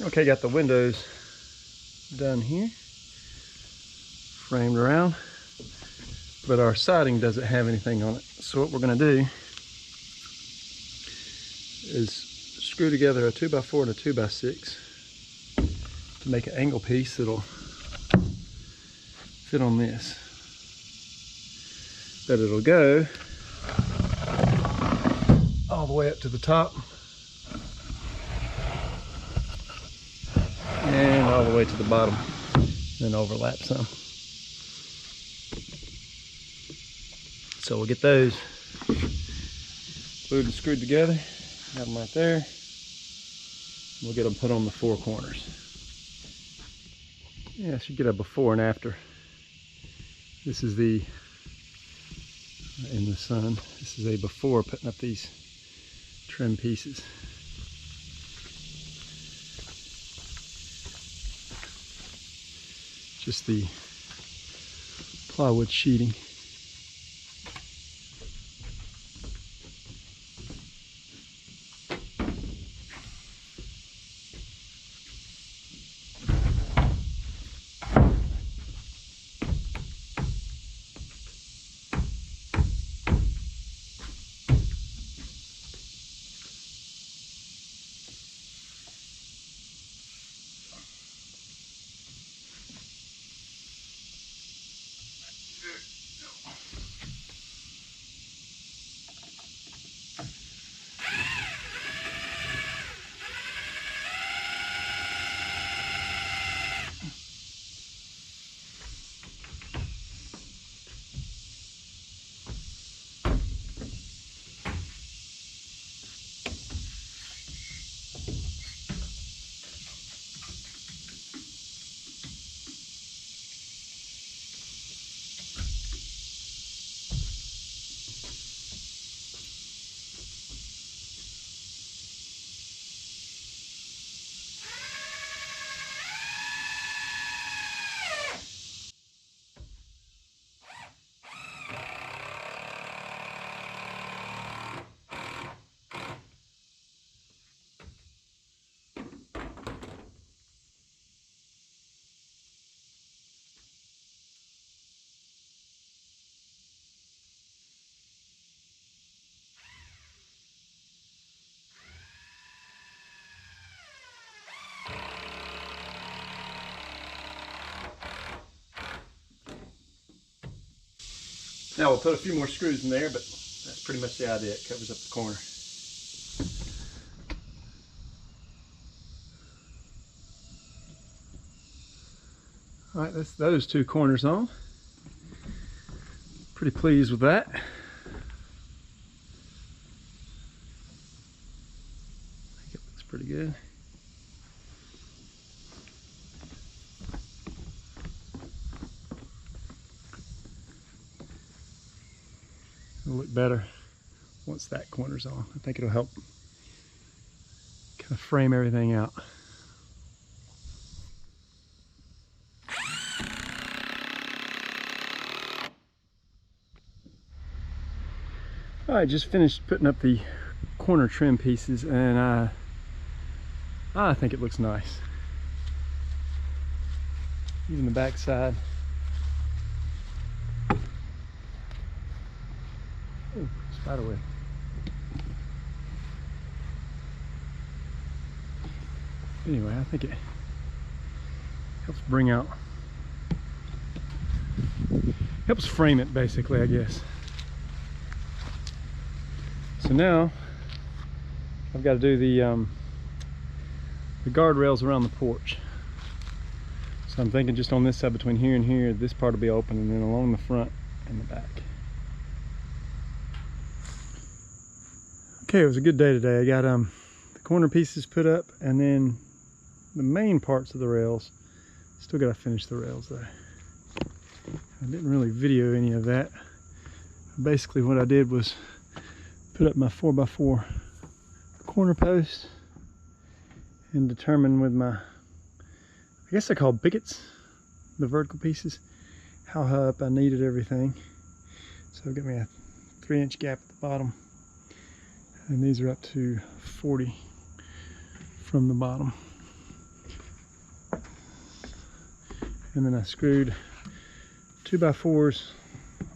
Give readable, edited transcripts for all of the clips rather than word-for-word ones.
Okay, got the windows done here, framed around, but our siding doesn't have anything on it. So what we're going to do is screw together a 2x4 and a 2x6 to make an angle piece that'll fit on this. But it'll go all the way up to the top and all the way to the bottom, then overlap some. So we'll get those glued and screwed together. Got them right there. We'll get them put on the four corners. Yeah, I should get a before and after. This is the, in the sun, this is a before putting up these trim pieces. Just the plywood sheeting. Now we'll put a few more screws in there, but that's pretty much the idea. It covers up the corner. All right, that's those two corners on. Pretty pleased with that. I think it looks pretty good. It'll look better once that corner's on. I think it'll help kind of frame everything out. All right, just finished putting up the corner trim pieces, and I think it looks nice. Even the back side. Oh, spider web. Anyway, I think it helps bring out, helps frame it basically, I guess. So now I've got to do the guardrails around the porch. So I'm thinking just on this side between here and here, this part will be open, and then along the front and the back. Okay, it was a good day today. I got the corner pieces put up, and then the main parts of the rails. Still got to finish the rails though. I didn't really video any of that. Basically what I did was put up my 4x4 corner post and determine with my, I guess they're called bickets, the vertical pieces, how high up I needed everything. So I've got me a 3-inch gap at the bottom, and these are up to 40 from the bottom. And then I screwed 2x4s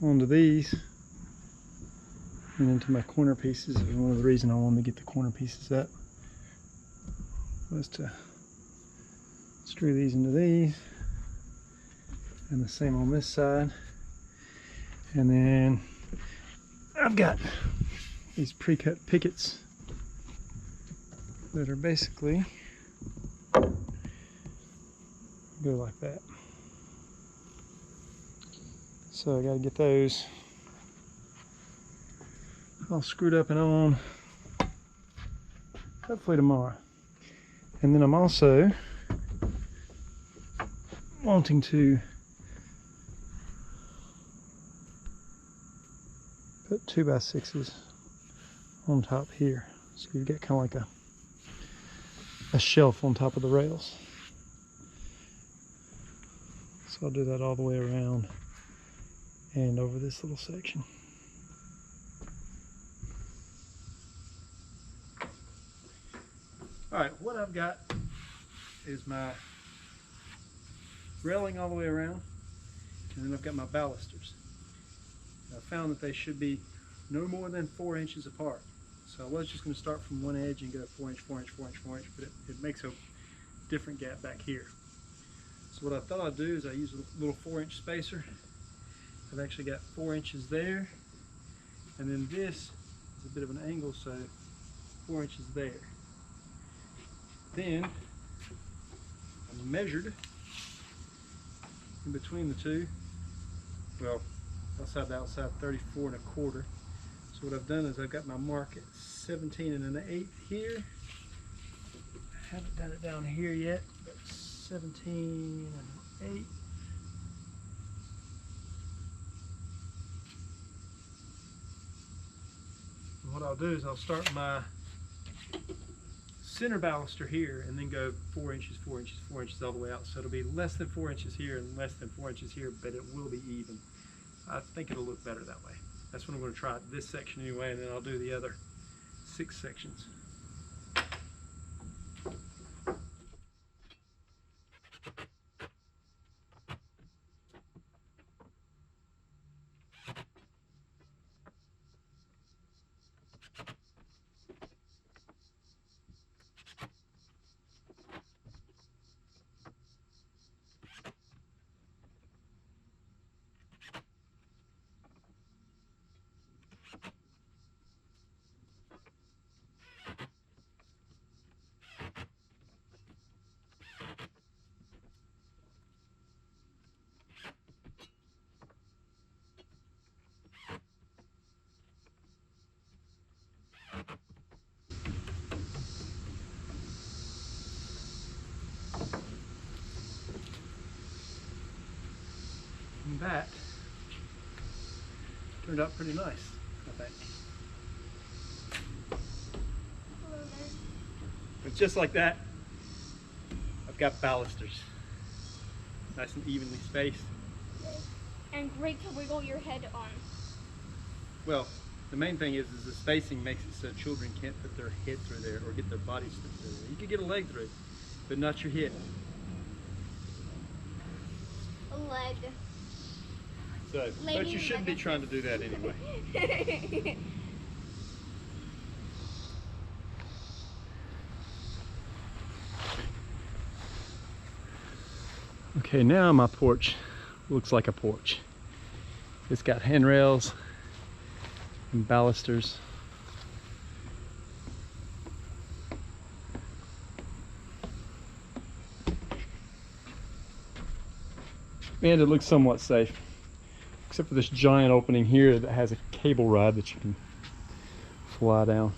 onto these and into my corner pieces. One of the reasons I wanted to get the corner pieces up was to screw these into these, and the same on this side. And then I've got these pre-cut pickets that are basically go like that. So I got to get those all screwed up and on, hopefully tomorrow. And then I'm also wanting to put 2x6s on top here, so you get kind of like a shelf on top of the rails. So I'll do that all the way around and over this little section. Alright, what I've got is my railing all the way around, and then I've got my balusters. I found that they should be no more than 4 inches apart. So I was just going to start from one edge and go 4 inch, 4 inch, 4 inch, 4 inch, but it makes a different gap back here. So what I thought I'd do is I use a little 4-inch spacer. I've actually got 4 inches there, and then this is a bit of an angle, so 4 inches there. Then I measured in between the two, well, outside to outside, 34.25. So what I've done is I've got my mark at 17 1/8 here. I haven't done it down here yet, but 17 1/8. And what I'll do is I'll start my center baluster here and then go 4 inches, 4 inches, 4 inches all the way out. So it'll be less than 4 inches here and less than 4 inches here, but it will be even. I think it'll look better that way. That's what I'm going to try this section anyway, and then I'll do the other 6 sections. And that turned out pretty nice, I think. But just like that, I've got balusters. Nice and evenly spaced. And great to wiggle your head on. Well, the main thing is the spacing makes it so children can't put their head through there or get their bodies through there. You could get a leg through, but not your head. A leg. So, but you shouldn't be trying to do that anyway. Okay, now my porch looks like a porch. It's got handrails and balusters. And it looks somewhat safe, except for this giant opening here that has a cable ride that you can fly down.